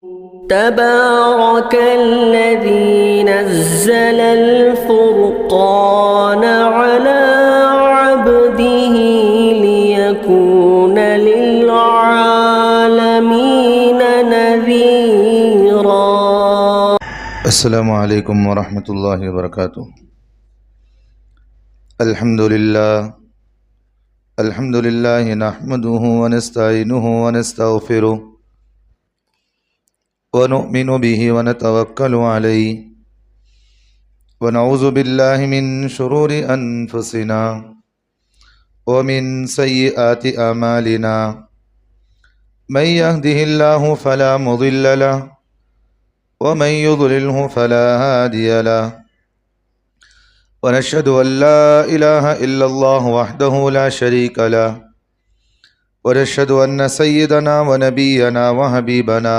تبارك الذي نزل الفرقان على عبده ليكون للعالمين نذيرا. السلام علیکم ورحمۃ اللہ وبرکاتہ. الحمد للہ نحمده ونستعینه ونستغفره ونؤمن به ونتوکل علیہ ونعوذ باللہ من شرور انفسنا ومن سیئات اعمالنا من يهده الله فلا مضل له ومن يضلله فلا هادي له ونشهد أن لا إله إلا الله وحده لا شريك له ونشهد أن سيدنا ونبينا وحبيبنا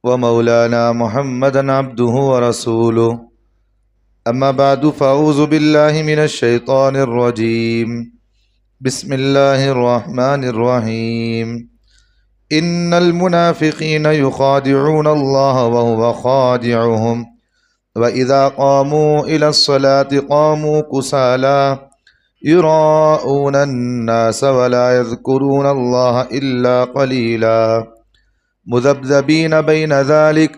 ومولانا محمدا عبده ورسوله. أما بعد فأعوذ بالله من الشيطان الرجيم. بسم الله الرحمن الرحيم. إن المنافقين يخادعون الله وهو خادعهم وإذا قاموا إلى الصلاة قاموا كسالى يراءون الناس ولا يذكرون الله إلا قليلا مذبذبين بين ذلك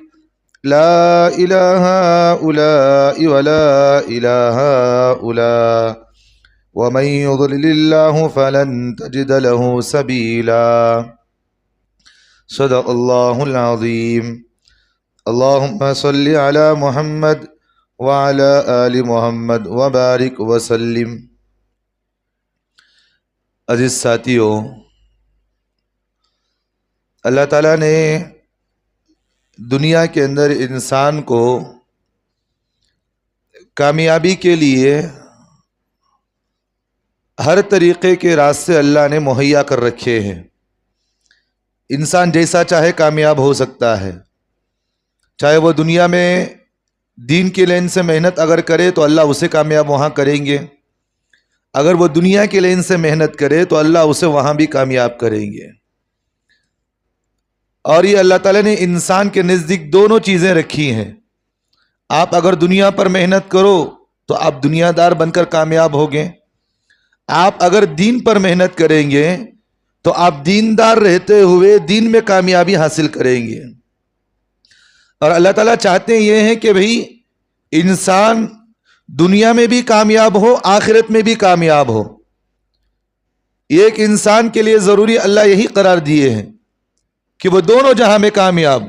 لا إله هؤلاء ولا إله هؤلاء ومن يضلل الله فلن تجد له سبيلا. صدق اللہ العظیم. اللہم صل علی محمد وعلی آل محمد وبارک وسلم. عزیز ساتھیو، اللہ تعالیٰ نے دنیا کے اندر انسان کو کامیابی کے لیے ہر طریقے کے راستے اللہ نے مہیا کر رکھے ہیں. انسان جیسا چاہے کامیاب ہو سکتا ہے. چاہے وہ دنیا میں دین کے لین سے محنت اگر کرے تو اللہ اسے کامیاب وہاں کریں گے. اگر وہ دنیا کے لین سے محنت کرے تو اللہ اسے وہاں بھی کامیاب کریں گے. اور یہ اللہ تعالیٰ نے انسان کے نزدیک دونوں چیزیں رکھی ہیں. آپ اگر دنیا پر محنت کرو تو آپ دنیا دار بن کر کامیاب ہوگے. آپ اگر دین پر محنت کریں گے تو آپ دیندار رہتے ہوئے دین میں کامیابی حاصل کریں گے. اور اللہ تعالیٰ چاہتے ہیں یہ ہیں کہ بھئی انسان دنیا میں بھی کامیاب ہو، آخرت میں بھی کامیاب ہو. ایک انسان کے لیے ضروری اللہ یہی قرار دیے ہیں کہ وہ دونوں جہاں میں کامیاب.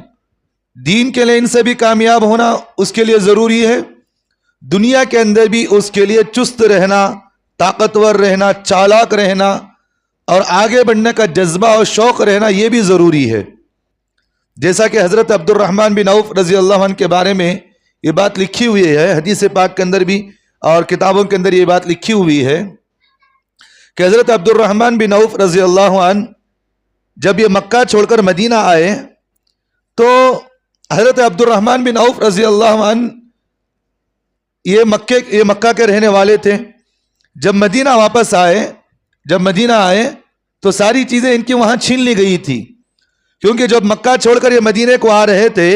دین کے لین سے بھی کامیاب ہونا اس کے لیے ضروری ہے، دنیا کے اندر بھی اس کے لیے چست رہنا، طاقتور رہنا، چالاک رہنا اور آگے بڑھنے کا جذبہ اور شوق رہنا یہ بھی ضروری ہے. جیسا کہ حضرت عبد الرحمن بن عوف رضی اللہ عنہ کے بارے میں یہ بات لکھی ہوئی ہے، حدیث پاک کے اندر بھی اور کتابوں کے اندر یہ بات لکھی ہوئی ہے کہ حضرت عبد الرحمن بن عوف رضی اللہ عنہ جب یہ مکہ چھوڑ کر مدینہ آئے تو حضرت عبد الرحمن بن عوف رضی اللہ عنہ یہ مکہ کے رہنے والے تھے. جب مدینہ واپس آئے تو ساری چیزیں ان کی وہاں چھین لی گئی تھی، کیونکہ جب مکہ چھوڑ کر یہ مدینے کو آ رہے تھے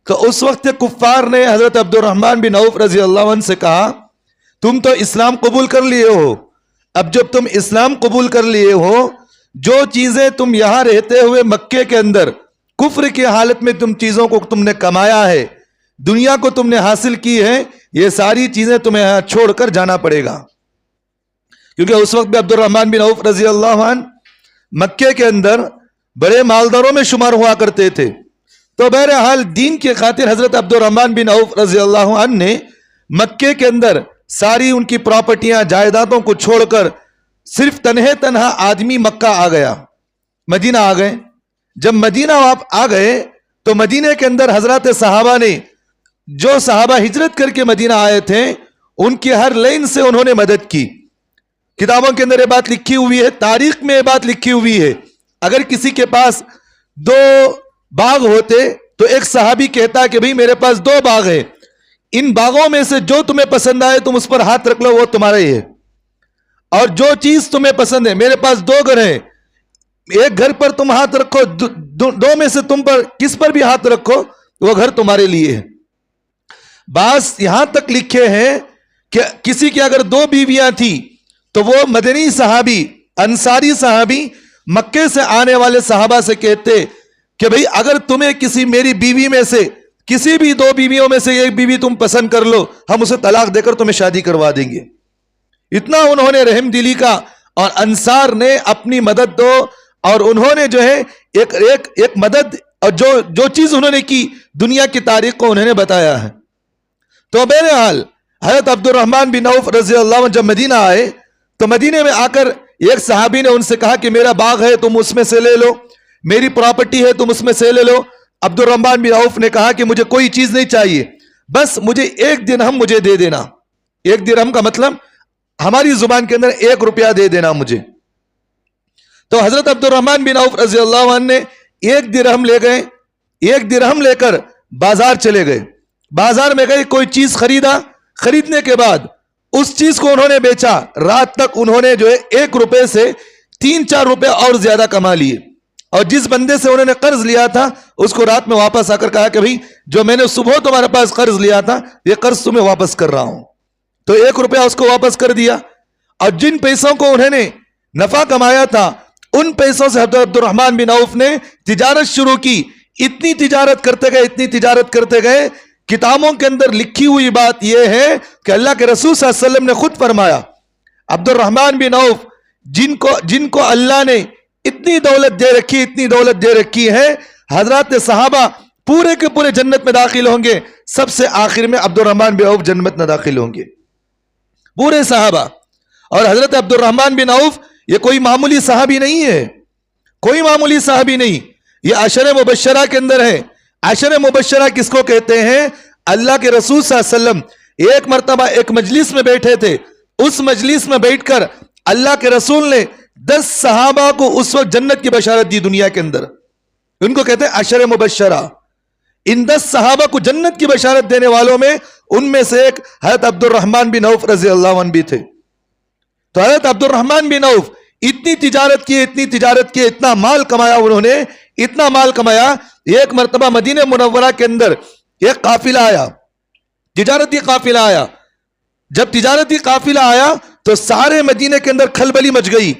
تو اس وقت کفار نے حضرت عبد الرحمن بن عوف رضی اللہ عنہ سے کہا تم تو اسلام قبول کر لیے ہو، اب جب تم اسلام قبول کر لیے ہو جو چیزیں تم یہاں رہتے ہوئے مکے کے اندر کفر کی حالت میں تم چیزوں کو تم نے کمایا ہے، دنیا کو تم نے حاصل کی ہے، یہ ساری چیزیں تمہیں یہاں چھوڑ کر جانا پڑے گا. کیونکہ اس وقت بھی عبد الرحمن بن عوف رضی اللہ عنہ مکے کے اندر بڑے مالداروں میں شمار ہوا کرتے تھے. تو بہرحال دین کی خاطر حضرت عبد الرحمن بن عوف رضی اللہ عنہ نے مکے کے اندر ساری ان کی پراپرٹیاں جائیدادوں کو چھوڑ کر صرف تنہا آدمی مکہ آ گیا، مدینہ آ گئے. جب مدینہ آپ آ گئے تو مدینہ کے اندر حضرات صحابہ نے جو صحابہ ہجرت کر کے مدینہ آئے تھے ان کی ہر لین سے انہوں نے مدد کی. کتابوں کے اندر یہ بات لکھی ہوئی ہے، تاریخ میں یہ بات لکھی ہوئی ہے. اگر کسی کے پاس 2 باغ ہوتے تو ایک صحابی کہتا کہ بھئی میرے پاس 2 باغ ہیں، ان باغوں میں سے جو تمہیں پسند آئے تم اس پر ہاتھ رکھ لو، وہ تمہارا ہی ہے. اور جو چیز تمہیں پسند ہے، میرے پاس 2 گھر ہیں، ایک گھر پر تم ہاتھ رکھو، دو میں سے تم پر کس پر بھی ہاتھ رکھو وہ گھر تمہارے لیے ہے۔ بعض یہاں تک لکھے ہیں کہ کسی کی اگر 2 بیویاں تھی تو وہ مدنی صحابی، انصاری صحابی مکے سے آنے والے صحابہ سے کہتے کہ بھئی اگر تمہیں کسی میری بیوی میں سے کسی بھی 2 بیویوں میں سے ایک بیوی تم پسند کر لو، ہم اسے طلاق دے کر تمہیں شادی کروا دیں گے۔ اتنا انہوں نے رحم دلی کا، اور انصار نے اپنی مدد دو، اور انہوں نے جو ہے ایک مدد، اور جو چیز انہوں نے کی دنیا کی تاریخ کو انہوں نے بتایا ہے۔ تو بہرحال حضرت عبد الرحمن بن عوف رضی اللہ عنہ جب مدینہ آئے تو مدینے میں آ کر ایک صحابی نے ان سے کہا کہ میرا باغ ہے تم اس میں سے لے لو، میری پراپرٹی ہے تم اس میں سے لے لو۔ عبد الرحمن بن عوف نے کہا کہ مجھے کوئی چیز نہیں چاہیے، بس مجھے 1 درہم مجھے دے دینا۔ 1 درہم کا مطلب ہماری زبان کے اندر 1 روپیہ دے دینا مجھے۔ تو حضرت عبد الرحمن بن عوف رضی اللہ عنہ نے 1 درہم لے گئے، 1 درہم لے کر بازار چلے گئے، بازار میں گئے، کوئی چیز خریدا، خریدنے کے بعد اس چیز کو انہوں نے بیچا، رات تک انہوں نے جو ہے 1 روپے سے 3-4 روپے اور زیادہ کما لیے، اور جس بندے سے انہوں نے قرض لیا تھا اس کو رات میں واپس آ کر کہا کہ بھئی جو میں نے صبح تمہارے پاس قرض لیا تھا یہ قرض تمہیں واپس کر رہا ہوں، تو 1 روپیہ اس کو واپس کر دیا۔ اور جن پیسوں کو انہوں نے نفع کمایا تھا ان پیسوں سے حضرت عبد الرحمن بن عوف نے تجارت شروع کی۔ اتنی تجارت کرتے گئے، اتنی تجارت کرتے گئے، کتابوں کے اندر لکھی ہوئی بات یہ ہے کہ اللہ کے رسول صلی اللہ علیہ وسلم نے خود فرمایا عبد الرحمن بن عوف جن کو اللہ نے اتنی دولت دے رکھی، اتنی دولت دے رکھی ہے، حضرات صحابہ پورے کے پورے جنت میں داخل ہوں گے، سب سے آخر میں عبد الرحمن بن عوف جنت میں داخل ہوں گے، پورے صحابہ۔ اور حضرت عبد الرحمن بن عوف یہ کوئی معمولی صحابی نہیں ہے، کوئی معمولی صحابی نہیں، یہ عشر مبشرہ کے اندر ہے۔ عشر مبشرہ کس کو کہتے ہیں؟ اللہ کے رسول صلی اللہ علیہ وسلم ایک مرتبہ ایک مجلس میں بیٹھے تھے، اس مجلس میں بیٹھ کر اللہ کے رسول نے 10 صحابہ کو اس وقت جنت کی بشارت دی دنیا کے اندر، ان کو کہتے ہیں عشر مبشرہ۔ ان 10 صحابہ کو جنت کی بشارت دینے والوں میں ان میں سے ایک حضرت عبد الرحمن بن عوف رضی اللہ عنہ بھی تھے۔ تو حضرت عبد الرحمن بن عوف اتنی تجارت کی، اتنی تجارت کی، اتنا مال کمایا انہوں نے، اتنا مال کمایا۔ ایک مرتبہ مدینہ منورہ کے اندر ایک قافلہ آیا، تجارتی قافلہ آیا۔ جب تجارتی قافلہ آیا تو سارے مدینے کے اندر کھلبلی مچ گئی،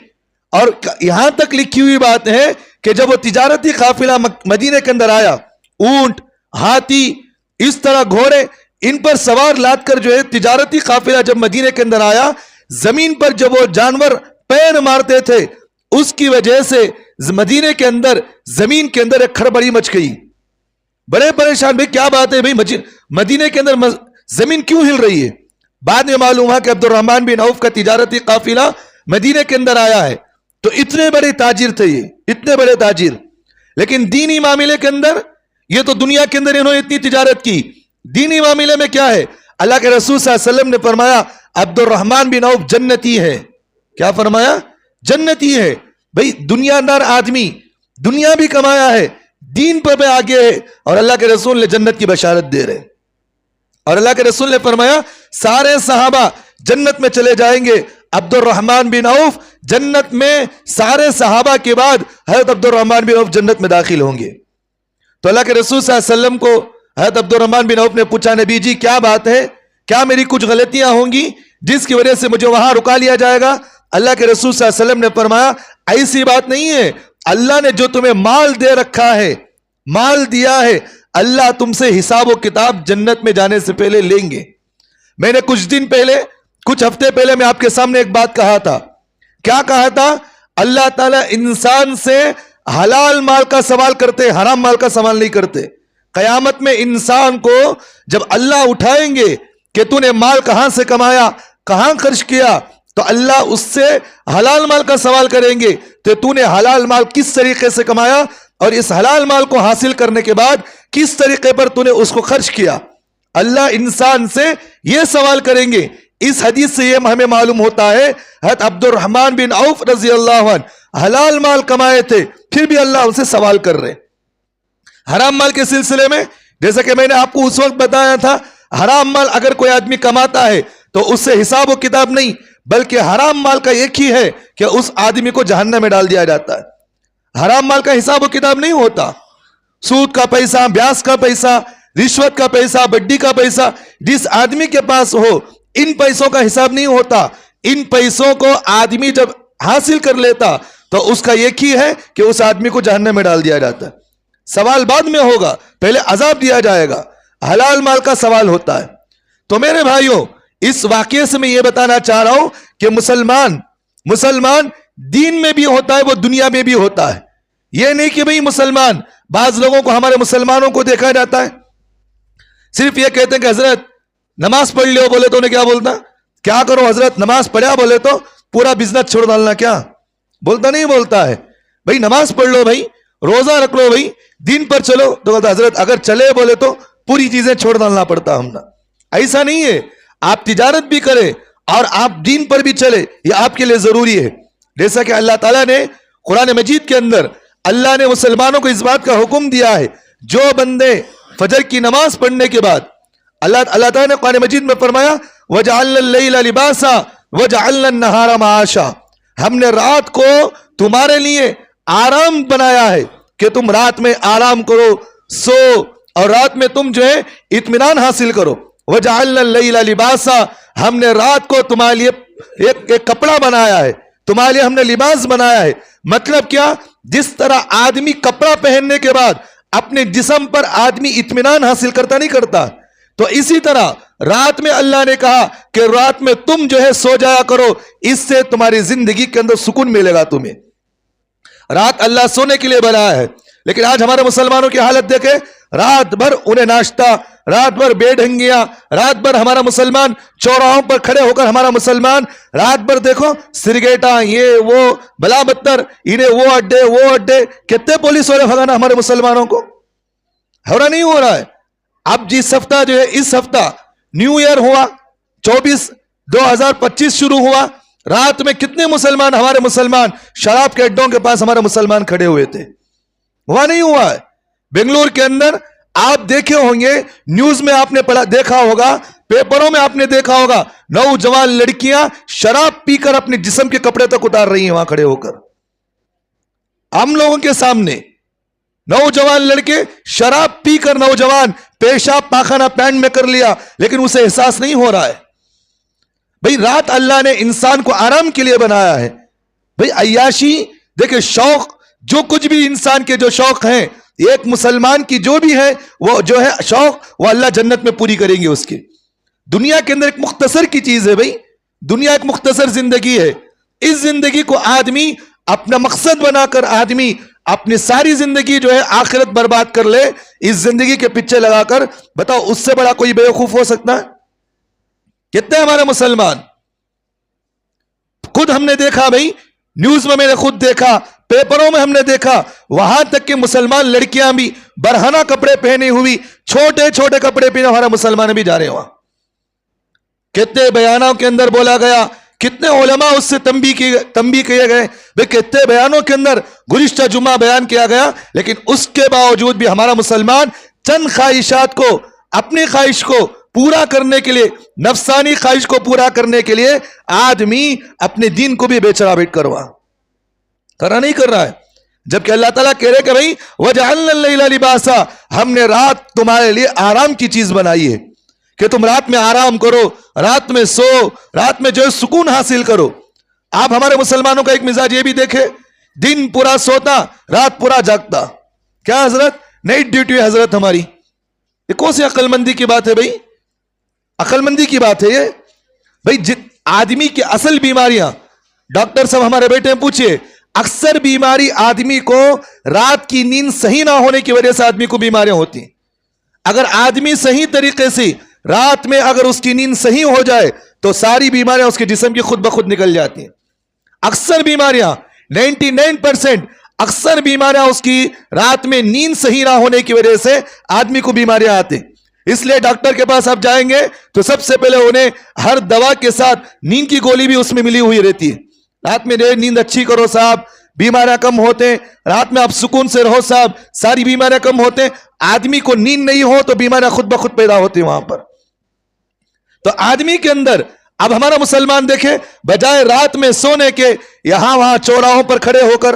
اور یہاں تک لکھی ہوئی بات ہے کہ جب وہ تجارتی قافلہ مدینے کے اندر آیا، اونٹ، ہاتھی، اس طرح گھوڑے، ان پر سوار لاد کر جو ہے تجارتی قافلہ جب مدینے کے اندر آیا، زمین پر جب وہ جانور پیر مارتے تھے اس کی وجہ سے مدینے کے اندر زمین کے اندر ایک کھڑبڑی مچ گئی۔ بڑے پریشان، بھئی کیا بات ہے، بھئی مدینے کے اندر زمین کیوں ہل رہی ہے؟ بعد میں معلوم ہوا کہ عبد الرحمن بن عوف کا تجارتی قافلہ مدینے کے اندر آیا ہے۔ تو اتنے بڑے تاجر تھے، یہ اتنے بڑے تاجر، لیکن دینی معاملے کے اندر، یہ تو دنیا کے اندر انہوں نے اتنی تجارت کی، دینی معاملے میں کیا ہے؟ اللہ کے رسول صلی اللہ علیہ وسلم نے فرمایا عبد الرحمن بن عوف جنتی ہے۔ کیا فرمایا؟ جنتی ہے۔ بھئی دنیا دار آدمی، دنیا بھی کمایا ہے، دین پر بھی آگے ہے، اور اللہ کے رسول نے جنت کی بشارت دے رہے۔ اور اللہ کے رسول نے فرمایا سارے صحابہ جنت میں چلے جائیں گے، عبد الرحمن بن عوف جنت میں سارے صحابہ کے بعد حضرت عبد الرحمن بن عوف جنت میں داخل ہوں گے۔ تو اللہ کے رسول صلی اللہ علیہ وسلم کو حضرت عبد الرحمن بن عوف نے پوچھا، نبی جی کیا بات ہے، کیا میری کچھ غلطیاں ہوں گی جس کی وجہ سے مجھے وہاں رکا لیا جائے گا؟ اللہ کے رسول صلی اللہ علیہ وسلم نے فرمایا ایسی بات نہیں ہے، اللہ نے جو تمہیں مال دے رکھا ہے، مال دیا ہے، اللہ تم سے حساب و کتاب جنت میں جانے سے پہلے لیں گے۔ میں نے کچھ دن پہلے، کچھ ہفتے پہلے میں آپ کے سامنے ایک بات کہا تھا۔ کیا کہا تھا؟ اللہ تعالیٰ انسان سے حلال مال کا سوال کرتے، حرام مال کا سوال نہیں کرتے۔ قیامت میں انسان کو جب اللہ اٹھائیں گے کہ تو نے مال کہاں سے کمایا، کہاں خرچ کیا، تو اللہ اس سے حلال مال کا سوال کریں گے تو نے حلال مال کس طریقے سے کمایا، اور اس حلال مال کو حاصل کرنے کے بعد کس طریقے پر تو نے اس کو خرچ کیا۔ اللہ انسان سے یہ سوال کریں گے۔ اس حدیث سے یہ ہمیں معلوم ہوتا ہے حضرت عبد الرحمن بن عوف رضی اللہ عنہ حلال مال کمائے تھے، پھر بھی اللہ ان سے سوال کر رہے۔ حرام مال کے سلسلے میں جیسا کہ میں نے آپ کو اس وقت بتایا تھا، حرام مال اگر کوئی آدمی کماتا ہے تو اس سے حساب و کتاب نہیں، بلکہ حرام مال کا ایک ہی ہے کہ اس آدمی کو جہنم میں ڈال دیا جاتا ہے۔ حرام مال کا حساب و کتاب نہیں ہوتا. سود کا پیسہ, بیاس کا پیسہ, رشوت کا پیسہ, بڈی کا پیسہ, جس آدمی کے پاس ہو ان پیسوں کا حساب نہیں ہوتا. ان پیسوں کو آدمی جب حاصل کر لیتا تو اس کا ایک ہی ہے کہ اس آدمی کو جہنم میں ڈال دیا جاتا ہے. سوال بعد میں ہوگا, پہلے عذاب دیا جائے گا. حلال مال کا سوال ہوتا ہے. تو میرے بھائیوں, اس واقعے سے میں یہ بتانا چاہ رہا ہوں کہ مسلمان دین میں بھی ہوتا ہے, وہ دنیا میں بھی ہوتا ہے. یہ نہیں کہ بھئی مسلمان, بعض لوگوں کو, ہمارے مسلمانوں کو دیکھا جاتا ہے صرف یہ کہتے ہیں کہ حضرت نماز پڑھ لو, بولے تو انہیں کیا بولتا, کیا کرو حضرت نماز پڑھا, بولے تو پورا بزنس چھوڑ ڈالنا, کیا بولتا, نہیں بولتا ہے. بھئی نماز پڑھ لو, بھئی روزہ رکھ لو, بھئی دین پر چلو, تو بولتا حضرت اگر چلے بولے تو پوری چیزیں چھوڑ ڈالنا پڑتا ہم نا. ایسا نہیں ہے, آپ تجارت بھی کرے اور آپ دین پر بھی چلے, یہ آپ کے لیے ضروری ہے. جیسا کہ اللہ تعالیٰ نے قرآن مجید کے اندر, اللہ نے مسلمانوں کو اس بات کا حکم دیا ہے, جو بندے فجر کی نماز پڑھنے کے بعد, اللہ تعالیٰ نے قرآن مجید میں فرمایا وَجَعَلْنَا اللَّيْلَ لِبَاسًا وَجَعَلْنَا النَّهَارَ مَعَاشًا, ہم نے رات کو تمہارے لیے آرام بنایا ہے کہ تم رات میں آرام کرو, سو, اور رات میں تم جو ہے اطمینان حاصل کرو. وَجَعَلْنَا اللَّيْلَ لِبَاسًا, ہم نے رات کو تمہارے لیے ایک کپڑا بنایا ہے, تمہارے لیے ہم نے لباس بنایا ہے. مطلب کیا, جس طرح آدمی کپڑا پہننے کے بعد اپنے جسم پر آدمی اطمینان حاصل کرتا نہیں کرتا, تو اسی طرح رات میں اللہ نے کہا کہ رات میں تم جو ہے سو جایا کرو, اس سے تمہاری زندگی کے اندر سکون ملے گا تمہیں. رات اللہ سونے کے لیے بنایا ہے. لیکن آج ہمارے مسلمانوں کی حالت دیکھیں, رات بھر انہیں ناشتہ, رات بھر بے ڈھنگیاں, رات بھر ہمارا مسلمان چوراہوں پر کھڑے ہو کر, ہمارا مسلمان رات بھر دیکھو سرگیٹا, یہ وہ, بلا بدتر, انہیں وہ اڈے, کتنے پولیس والے بھگانا ہمارے مسلمانوں کو, ہو رہا نہیں ہو رہا ہے. اب جس ہفتہ جو ہے, اس ہفتہ نیو ایئر ہوا, 24/2025 شروع ہوا, رات میں کتنے مسلمان, ہمارے مسلمان شراب کے اڈوں کے پاس ہمارے مسلمان کھڑے ہوئے تھے, ہوا نہیں ہوا ہے. بنگلور کے اندر آپ دیکھے ہوں گے, نیوز میں آپ نے دیکھا ہوگا, پیپروں میں آپ نے دیکھا ہوگا, نوجوان لڑکیاں شراب پی کر اپنے جسم کے کپڑے تک اتار رہی ہیں وہاں کھڑے ہو کر, ہم لوگوں کے سامنے. نوجوان لڑکے شراب پی کر, نوجوان پیشاب پاخانہ پینٹ میں کر لیا, لیکن اسے احساس نہیں ہو رہا ہے. بھئی رات اللہ نے انسان کو آرام کے لیے بنایا ہے. بھئی عیاشی دیکھیں, شوق, جو کچھ بھی انسان کے جو شوق ہیں, ایک مسلمان کی جو بھی ہے وہ جو ہے شوق, وہ اللہ جنت میں پوری کریں گے اس کی. دنیا کے اندر ایک مختصر کی چیز ہے بھئی, دنیا ایک مختصر زندگی ہے. اس زندگی کو آدمی اپنا مقصد بنا کر آدمی اپنی ساری زندگی جو ہے آخرت برباد کر لے, اس زندگی کے پیچھے لگا کر. بتاؤ اس سے بڑا کوئی بیوقوف ہو سکتا ہے؟ کتنے ہمارے مسلمان, خود ہم نے دیکھا بھئی, نیوز میں نے خود دیکھا, پیپروں میں ہم نے دیکھا, وہاں تک کہ مسلمان لڑکیاں بھی برہنہ کپڑے پہنے ہوئی, چھوٹے چھوٹے کپڑے پہنے ہمارا مسلمان بھی جا رہے ہیں وہاں. کتنے بیانوں کے اندر بولا گیا, کتنے علماء اس سے تنبیہ کیے گئے, کتنے بیانوں کے اندر گزشتہ جمعہ بیان کیا گیا, لیکن اس کے باوجود بھی ہمارا مسلمان چند خواہشات کو, اپنی خواہش کو پورا کرنے کے لیے, نفسانی خواہش کو پورا کرنے کے لیے آدمی اپنے دین کو بھی بیچارہ بیٹ کروا نہیں کر رہا ہے. جبکہ اللہ تعالیٰ کہہ رہے کہ بھئی وَجَعَلْنَا اللَّيْلَ لِبَاسًا, ہم نے رات تمہارے لیے آرام کی چیز بنائی ہے کہ تم رات میں آرام کرو, رات میں سو, رات میں جو سکون حاصل کرو. آپ ہمارے مسلمانوں کا ایک مزاج یہ بھی دیکھیں, دن پورا سوتا, رات پورا جاگتا. کیا حضرت نائٹ ڈیوٹی ہے حضرت ہماری؟ یہ کون سی عقل مندی کی بات ہے بھئی؟ عقل مندی کی بات ہے یہ بھئی. آدمی کی اصل بیماریاں, ڈاکٹر صاحب ہمارے بیٹے ہیں, پوچھئے, اکثر بیماری آدمی کو رات کی نیند صحیح نہ ہونے کی وجہ سے آدمی کو بیماریاں ہوتی ہیں. اگر آدمی صحیح طریقے سے رات میں اگر اس کی نیند صحیح ہو جائے تو ساری بیماریاں اس کے جسم کی خود بخود نکل جاتی ہیں. اکثر بیماریاں 99% اکثر بیماریاں اس کی رات میں نیند صحیح نہ ہونے کی وجہ سے آدمی کو بیماریاں آتی ہیں. اس لیے ڈاکٹر کے پاس آپ جائیں گے تو سب سے پہلے انہیں ہر دوا کے ساتھ نیند کی گولی بھی اس میں ملی ہوئی رہتی ہے. رات میں نیند اچھی کرو صاحب, بیماریاں کم ہوتے ہیں. رات میں آپ سکون سے رہو صاحب, ساری بیماریاں کم ہوتے ہیں. آدمی کو نیند نہیں ہو تو بیماریاں خود بخود پیدا ہوتی ہیں وہاں پر. تو آدمی کے اندر اب ہمارا مسلمان دیکھیں, بجائے رات میں سونے کے یہاں وہاں چوراہوں پر کھڑے ہو کر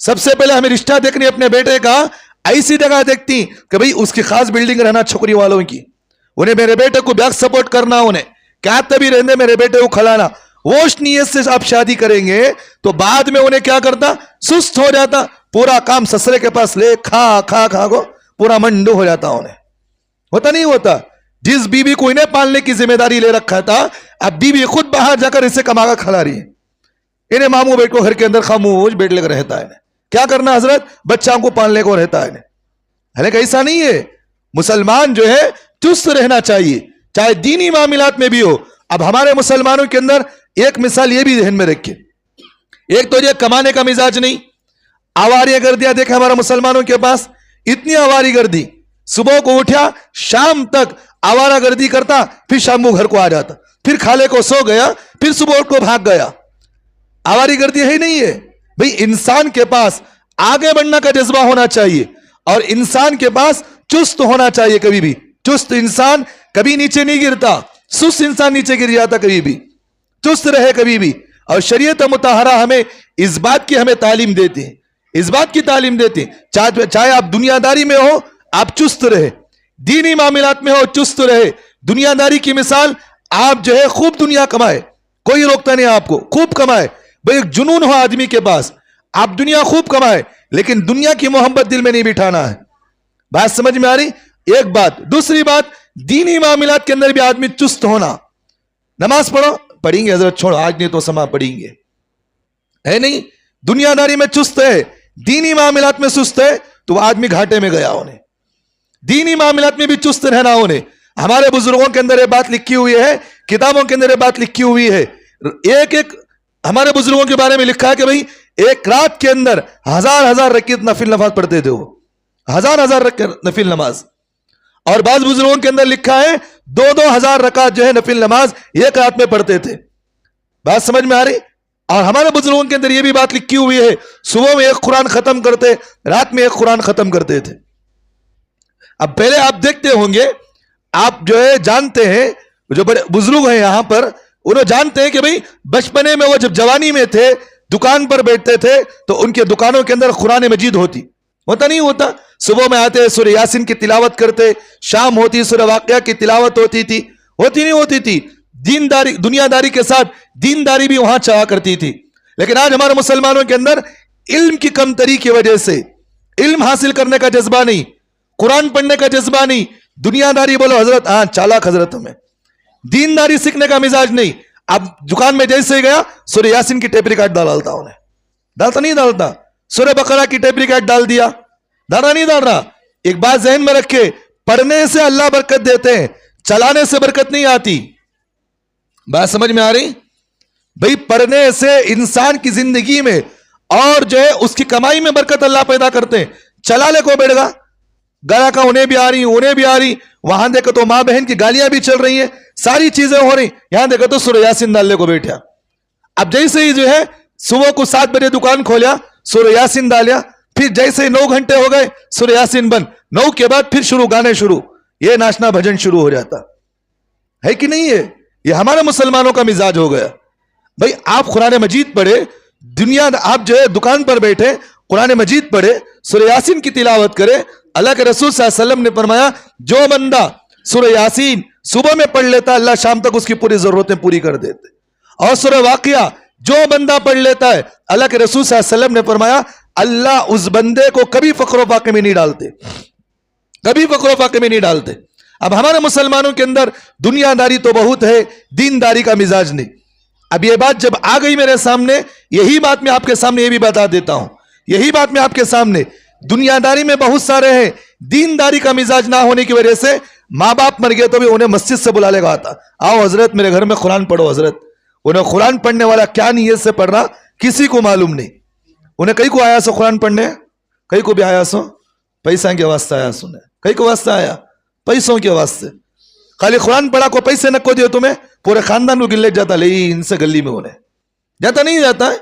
سب سے پہلے ہمیں رشتہ دیکھنے اپنے بیٹے کا ایسی جگہ دیکھتی کہ بھئی اس کی خاص بلڈنگ رہنا چھوکری والوں کی, انہیں میرے بیٹے کو بیک سپورٹ کرنا, انہیں کیا تبھی رہنے میرے بیٹے کو کھلانا. وہ اس نیت سے آپ شادی کریں گے تو بعد میں انہیں کیا کرتا, سست ہو جاتا, پورا کام سسرے کے پاس لے کھا کھا کھا کو پورا منڈو ہو جاتا. انہیں ہوتا نہیں ہوتا. جس بیوی کو انہیں پالنے کی ذمہ داری لے رکھا تھا, اب بیوی خود باہر جا کر اسے کما کر کھلا رہی ہے. انہیں ماموں بیٹ کو گھر کے اندر خاموش بیٹھ لے کر رہتا ہے. کیا کرنا حضرت, بچوں کو پالنے کو رہتا ہے. حالانکہ ایسا نہیں ہے. مسلمان جو ہے چست رہنا چاہیے, چاہے دینی معاملات میں بھی ہو. اب ہمارے مسلمانوں کے اندر ایک مثال یہ بھی ذہن میں رکھیں, ایک تو یہ کمانے کا مزاج نہیں, آواری گردیاں دیکھیں ہمارے مسلمانوں کے پاس, اتنی آواری گردی, صبح کو اٹھا شام تک آوارہ گردی کرتا, پھر شام کو گھر کو آ جاتا, پھر کھالے کو سو گیا, پھر صبح اٹھ کو بھاگ گیا. آواری گردی ہے نہیں ہے بھئی. انسان کے پاس آگے بڑھنا کا جذبہ ہونا چاہیے اور انسان کے پاس چست ہونا چاہیے. کبھی بھی چست انسان کبھی نیچے نہیں گرتا, سست انسان نیچے گر جاتا. کبھی بھی چست رہے کبھی بھی. اور شریعت مطہرہ ہمیں اس بات کی ہمیں تعلیم دیتے ہیں, اس بات کی تعلیم دیتے ہیں, چاہے آپ دنیا داری میں ہو آپ چست رہے, دینی معاملات میں ہو چست رہے. دنیا داری کی مثال, آپ جو ہے خوب دنیا کمائے, کوئی روکتا نہیں آپ کو, خوب کمائے. بھئی ایک جنون ہو آدمی کے پاس, آپ دنیا خوب کمائے لیکن دنیا کی محبت دل میں نہیں بٹھانا ہے. بات سمجھ میں آ رہی؟ ایک بات. دوسری بات, دینی معاملات کے اندر بھی آدمی چست ہونا. نماز پڑھو, پڑھیں گے حضرت, چھوڑ آج نہیں تو سما پڑھیں گے, ہے نہیں. دنیا داری میں چست ہے, دینی معاملات میں سست ہے تو وہ آدمی گھاٹے میں گیا. انہیں دینی معاملات میں بھی چست رہنا. انہیں ہمارے بزرگوں کے اندر یہ بات لکھی ہوئی ہے, کتابوں کے اندر یہ بات لکھی ہوئی ہے. ایک ایک ہمارے بزرگوں کے بارے میں لکھا ہے کہ بھئی ایک رات کے اندر ہزار رکعت نفل نماز پڑھتے تھے. وہ ہزار رکعت نفل نماز. اور بعض بزرگوں کے اندر لکھا ہے 2,000 رکعت جو ہے نفل نماز ایک رات میں پڑھتے تھے. بات سمجھ میں آ رہی؟ اور ہمارے بزرگوں کے اندر یہ بھی بات لکھی ہوئی ہے, صبح میں ایک قرآن ختم کرتے, رات میں ایک قرآن ختم کرتے تھے. اب پہلے آپ دیکھتے ہوں گے, آپ جو ہے جانتے ہیں, جو بڑے بزرگ ہیں یہاں پر, انہوں جانتے ہیں کہ بھئی بچپنے میں وہ جب جوانی میں تھے, دکان پر بیٹھتے تھے تو ان کے دکانوں کے اندر قرآن مجید ہوتا نہیں ہوتا. صبح میں آتے سورہ یاسین کی تلاوت کرتے, شام ہوتی سورہ واقعہ کی تلاوت ہوتی تھی. ہوتی نہیں ہوتی تھی. دینداری, دنیا داری کے ساتھ دینداری بھی وہاں چاہا کرتی تھی. لیکن آج ہمارے مسلمانوں کے اندر علم کی کمتری کی وجہ سے, علم حاصل کرنے کا جذبہ نہیں, قرآن پڑھنے کا جذبہ نہیں, دنیا داری بولو حضرت, ہاں چالاک حضرت ہمیں, دینداری سیکھنے کا مزاج نہیں. اب دکان میں جیسے ہی گیا سورہ یاسین کی ٹیپ ریکارڈ ڈالتا. انہیں ڈالتا نہیں ڈالتا, سورہ بقرہ کی ٹیپ ریکارڈ ڈال دیا, ڈالا نہیں ڈال رہا. ایک بات ذہن میں رکھے, پڑھنے سے اللہ برکت دیتے ہیں, چلانے سے برکت نہیں آتی. بات سمجھ میں آ رہی؟ بھئی پڑھنے سے انسان کی زندگی میں اور جو ہے اس کی کمائی میں برکت اللہ پیدا کرتے ہیں. چلا لے کو بیٹھ گا, گلا کا انہیں بھی آ رہی, انہیں بھی آ رہی, وہاں دیکھو تو ماں بہن کی گالیاں بھی چل رہی ہیں, ساری چیزیں ہو رہی, یہاں دیکھو تو سورہ یاسین ڈالنے کو بیٹھا. اب جیسے ہی جو ہے صبح کو 7 بجے دکان کھولیا, سورہ یاسین ڈالیا, پھر جیسے 9 گھنٹے ہو گئے سورہ یاسین بند, 9 کے بعد پھر گانے شروع, یہ ناچنا بھجن شروع ہو جاتا ہے کہ نہیں ہے؟ یہ ہمارے مسلمانوں کا مزاج ہو گیا. بھئی آپ قرآن مجید پڑھے, دنیا آپ جو ہے دکان پر بیٹھے قرآن مجید پڑھے, سورہ یاسین کی تلاوت کرے. اللہ کے رسول صلی اللہ علیہ وسلم نے فرمایا جو بندہ سورہ یاسین صبح میں پڑھ لیتا اللہ شام تک اس کی پوری ضرورتیں پوری کر دیتے. اور سورہ واقعہ جو بندہ پڑھ لیتا ہے, اللہ کے رسول صلی اللہ علیہ وسلم نے فرمایا اللہ اس بندے کو کبھی فقر و فاقے میں نہیں ڈالتے, کبھی فقر و فاقے میں نہیں ڈالتے. اب ہمارے مسلمانوں کے اندر دنیا داری تو بہت ہے, دینداری کا مزاج نہیں. اب یہ بات جب آ گئی میرے سامنے, یہی بات میں آپ کے سامنے یہ بھی بتا دیتا ہوں, یہی بات میں آپ کے سامنے, دنیا داری میں بہت سارے ہیں, دینداری کا مزاج نہ ہونے کی وجہ سے ماں باپ مر گئے تو بھی انہیں مسجد سے بلا لے گا آتا, آؤ حضرت میرے گھر میں قرآن پڑھو. حضرت انہیں قرآن پڑھنے والا کیا نیت سے پڑھ رہا کسی کو معلوم نہیں. انہیں کئی کو آیا سو قرآن پڑھنے, کئی کو بھی آیا سو پیسہ کے واسطے آیا, سنے کئی کو واسطے آیا پیسوں کے واسطے. خالی قرآن پڑھا کو پیسے نہ کو دیو تمہیں, پورے خاندان کو گلے جاتا, لے ان سے گلی میں انہیں جاتا نہیں جاتا ہے.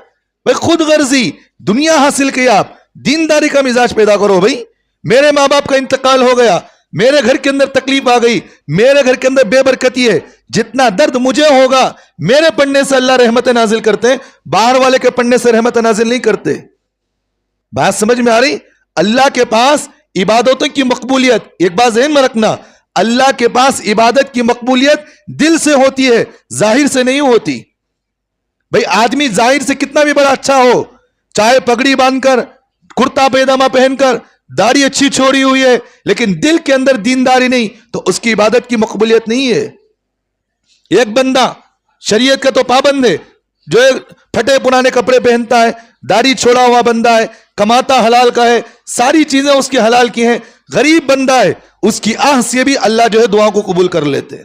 بھائی خود غرضی دنیا حاصل کی, آپ دینداری کا مزاج پیدا کرو. بھائی میرے ماں باپ کا انتقال ہو گیا, میرے گھر کے اندر تکلیف آ گئی, میرے گھر کے اندر بے برکتی ہے, جتنا درد مجھے ہوگا میرے پڑھنے سے اللہ رحمت نازل کرتے ہیں, باہر والے کے پڑھنے سے رحمت نازل نہیں کرتے. بات سمجھ میں آ رہی؟ اللہ کے پاس عبادتوں کی مقبولیت، ایک بات ذہن میں رکھنا، اللہ کے پاس عبادت کی مقبولیت دل سے ہوتی ہے، ظاہر سے نہیں ہوتی. بھئی آدمی ظاہر سے کتنا بھی بڑا اچھا ہو، چاہے پگڑی باندھ کر، کرتا پیجامہ پہن کر، داڑھی اچھی چھوڑی ہوئی ہے، لیکن دل کے اندر دینداری نہیں، تو اس کی عبادت کی مقبولیت نہیں ہے. ایک بندہ شریعت کا تو پابند ہے، جو پھٹے پرانے کپڑے پہنتا ہے، داڑھی چھوڑا ہوا بندہ ہے، کماتا حلال کا ہے، ساری چیزیں اس کے حلال کی ہیں، غریب بندہ ہے، اس کی آہ سے بھی اللہ جو ہے دعا کو قبول کر لیتے ہیں.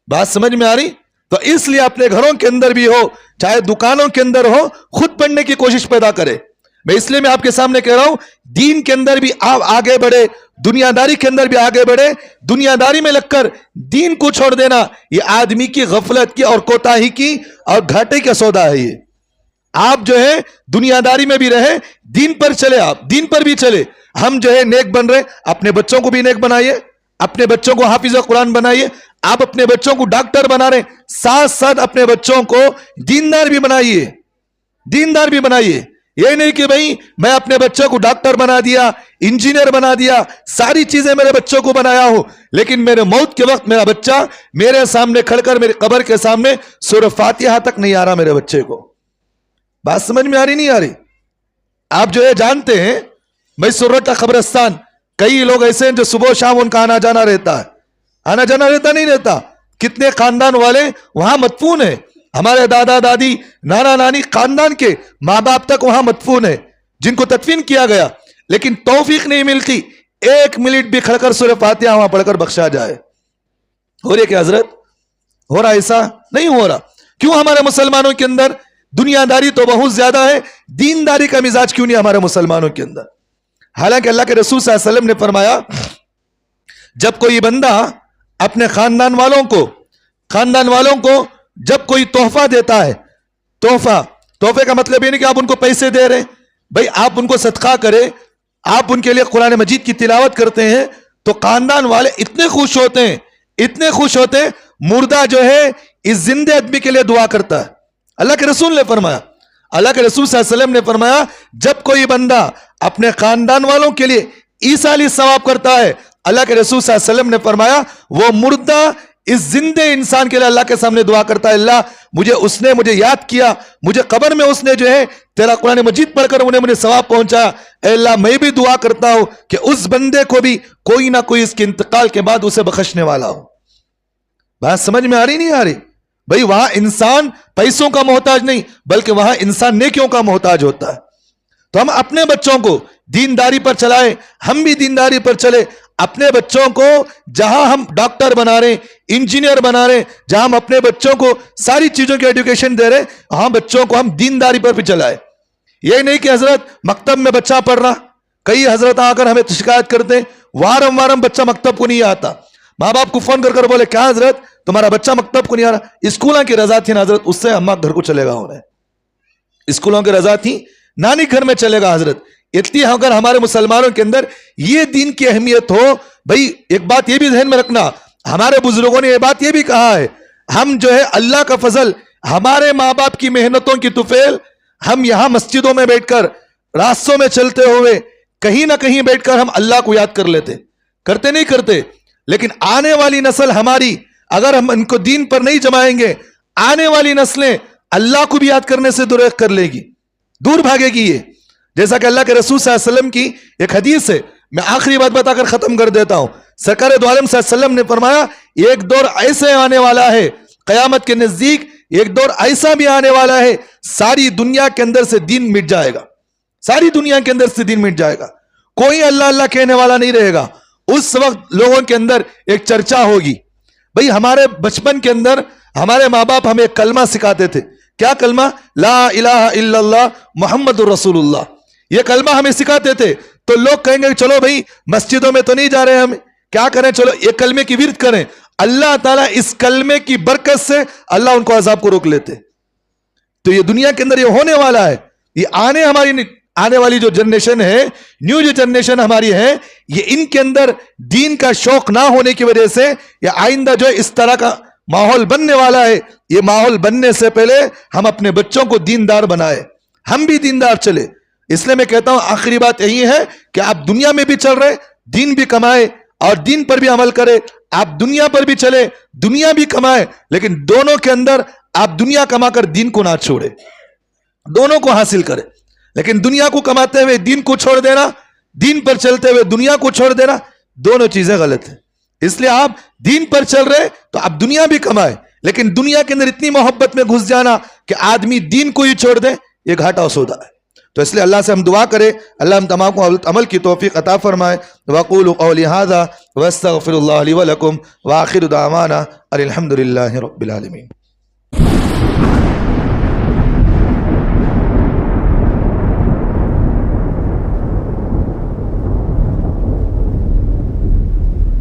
بات سمجھ میں آ رہی؟ تو اس لیے اپنے گھروں کے اندر بھی ہو، چاہے دکانوں کے اندر ہو، خود پڑھنے کی کوشش پیدا کرے. میں اس لیے میں آپ کے سامنے کہہ رہا ہوں، دین کے اندر بھی آپ آگے بڑھے، دنیا داری کے اندر بھی آگے بڑھے. دنیا داری میں لگ کر دین کو چھوڑ دینا، یہ آدمی کی غفلت کی اور کوتاہی کی اور گھاٹے کا سودا ہے. یہ آپ جو ہے دنیا داری میں بھی رہے، دین پر چلے، آپ دین پر بھی چلے. ہم جو ہے نیک بن رہے، اپنے بچوں کو بھی نیک بنائیے، اپنے بچوں کو حافظ قرآن بنائیے. آپ اپنے بچوں کو ڈاکٹر بنا رہے، ساتھ ساتھ اپنے بچوں کو دیندار بھی بنائیے، دیندار بھی بنائیے. یہ نہیں کہ بھئی میں اپنے بچوں کو ڈاکٹر بنا دیا، انجینئر بنا دیا، ساری چیزیں میرے بچوں کو بنایا ہوں، لیکن میرے موت کے وقت میرا بچہ میرے سامنے کھڑ کر میری قبر کے سامنے سورہ فاتحہ تک نہیں آ رہا میرے بچے کو. بات سمجھ میں آ رہی نہیں آ رہی؟ آپ جو ہے جانتے ہیں میں سرٹا قبرستان، کئی لوگ ایسے ہیں جو صبح و شام ان کا آنا جانا رہتا ہے. آنا جانا رہتا نہیں رہتا. کتنے خاندان والے وہاں مدفون ہیں، ہمارے دادا دادی نانا نانی خاندان کے ماں باپ تک وہاں مدفون ہے، جن کو تدفین کیا گیا، لیکن توفیق نہیں ملتی ایک منٹ بھی کھڑ کر سورہ فاتحہ وہاں پڑھ کر بخشا جائے. ہو رہی ہے کہ حضرت؟ ہو رہا ایسا نہیں ہو رہا. کیوں ہمارے مسلمانوں کے اندر دنیا داری تو بہت زیادہ ہے، دینداری کا مزاج کیوں نہیں ہمارے مسلمانوں کے اندر؟ حالانکہ اللہ کے رسول صلی اللہ علیہ وسلم نے فرمایا، جب کوئی بندہ اپنے خاندان والوں کو جب کوئی تحفہ دیتا ہے، تحفے کا مطلب یہ نہیں کہ آپ ان کو پیسے دے رہے، بھئی آپ ان کو صدقہ کرے، آپ ان کے لیے قرآن مجید کی تلاوت کرتے ہیں، تو خاندان والے اتنے خوش ہوتے ہیں، مردہ جو ہے اس زندہ آدمی کے لیے دعا کرتا ہے. اللہ کے رسول نے فرمایا، اللہ کے رسول صلی اللہ علیہ وسلم نے فرمایا، جب کوئی بندہ اپنے خاندان والوں کے لیے ایصالی ثواب کرتا ہے، اللہ کے رسول صلی اللہ علیہ وسلم نے فرمایا وہ مردہ اس زندہ انسان کے لیے اللہ کے سامنے دعا کرتا ہے، اللہ اس نے مجھے یاد کیا، مجھے قبر میں اس نے جو ہے تیرا قرآن مجید پڑھ کر مجھے ثواب پہنچا، اے اللہ میں بھی دعا کرتا ہوں کہ اس بندے کو بھی کوئی نہ کوئی اس کے انتقال کے بعد اسے بخشنے والا ہو. بات سمجھ میں آ رہی نہیں آ رہی؟ بھئی وہاں انسان پیسوں کا محتاج نہیں، بلکہ وہاں انسان نیکیوں کا محتاج ہوتا ہے. تو ہم اپنے بچوں کو دینداری پر چلائیں، ہم بھی دینداری پر چلے. اپنے بچوں کو جہاں ہم ڈاکٹر بنا رہے ہیں، انجینئر بنا رہے ہیں، جہاں ہم اپنے بچوں کو ساری چیزوں کی ایڈوکیشن دے رہے ہیں، وہاں بچوں کو ہم دینداری پر بھی چلائیں. یہ نہیں کہ حضرت مکتب میں بچہ پڑھ رہا، کئی حضرت آ کر ہمیں شکایت کرتے ہیں وارم بچہ مکتب کو نہیں آتا. ماں باپ کو فون کر بولے کیا حضرت تمہارا بچہ مکتب کو نہیں آ رہا؟ اسکولوں کی رضا تھی نا حضرت، اس سے اماں گھر کو چلے گا، انہیں اسکولوں کی رضا تھی، نانی گھر میں چلے گا حضرت. اتنی اگر ہمارے مسلمانوں کے اندر یہ دین کی اہمیت ہو، بھئی ایک بات یہ بھی ذہن میں رکھنا، ہمارے بزرگوں نے یہ بات یہ بھی کہا ہے، ہم جو ہے اللہ کا فضل، ہمارے ماں باپ کی محنتوں کی طفیل، ہم یہاں مسجدوں میں بیٹھ کر، راستوں میں چلتے ہوئے، کہیں نہ کہیں بیٹھ کر ہم اللہ کو یاد کر لیتے، کرتے نہیں کرتے. لیکن آنے والی نسل ہماری، اگر ہم ان کو دین پر نہیں جمائیں گے، آنے والی نسلیں اللہ کو بھی یاد کرنے سے دور کر لے گی، دور بھاگے گی. یہ جیسا کہ اللہ کے رسول صلی اللہ علیہ وسلم کی ایک حدیث ہے، میں آخری بات بتا کر ختم کر دیتا ہوں. سرکار دو عالم صلی اللہ علیہ وسلم نے فرمایا ایک دور ایسے آنے والا ہے قیامت کے نزدیک، ایک دور ایسا بھی آنے والا ہے ساری دنیا کے اندر سے دین مٹ جائے گا، ساری دنیا کے اندر سے دین مٹ جائے گا، کوئی اللہ اللہ کہنے والا نہیں رہے گا. اس وقت لوگوں کے اندر ایک چرچا ہوگی. بھئی ہمارے بچپن کے اندر ہمارے ماں باپ ہمیں ایک کلمہ سکھاتے تھے. کیا کلمہ؟ لا الہ الا اللہ محمد الرسول اللہ. یہ کلمہ ہمیں سکھاتے تھے. تو لوگ کہیں گے چلو بھئی مسجدوں میں تو نہیں جا رہے، ہم کیا کریں، چلو یہ کلمے کی ورد کریں. اللہ تعالیٰ اس کلمے کی برکت سے اللہ ان کو عذاب کو روک لیتے. تو یہ دنیا کے اندر یہ ہونے والا ہے. یہ آنے والی جو جنریشن ہے، نیو جو جنریشن ہماری ہے، یہ ان کے اندر دین کا شوق نہ ہونے کی وجہ سے یہ آئندہ جو ہے اس طرح کا ماحول بننے والا ہے. یہ ماحول بننے سے پہلے ہم اپنے بچوں کو دیندار بنائے، ہم بھی دیندار چلے. اس لیے میں کہتا ہوں آخری بات یہی ہے کہ آپ دنیا میں بھی چل رہے، دین بھی کمائے اور دین پر بھی عمل کرے. آپ دنیا پر بھی چلے، دنیا بھی کمائے، لیکن دونوں کے اندر آپ دنیا کما کر دین کو نہ چھوڑے، دونوں کو حاصل کرے. لیکن دنیا کو کماتے ہوئے دین کو چھوڑ دینا، دین پر چلتے ہوئے دنیا کو چھوڑ دینا، دونوں چیزیں غلط ہیں. اس لیے آپ دین پر چل رہے تو آپ دنیا بھی کمائے، لیکن دنیا کے اندر اتنی محبت میں گھس جانا کہ آدمی دین کو ہی چھوڑ دے، یہ گھاٹا سودا ہے. تو اس لیے اللہ سے ہم دعا کریں اللہ ہم تمام کو عمل کی توفیق عطا فرمائے. وقولوا قولی ھذا واستغفر اللہ لی ولکم وآخر دعوانا الحمد للہ رب العالمین.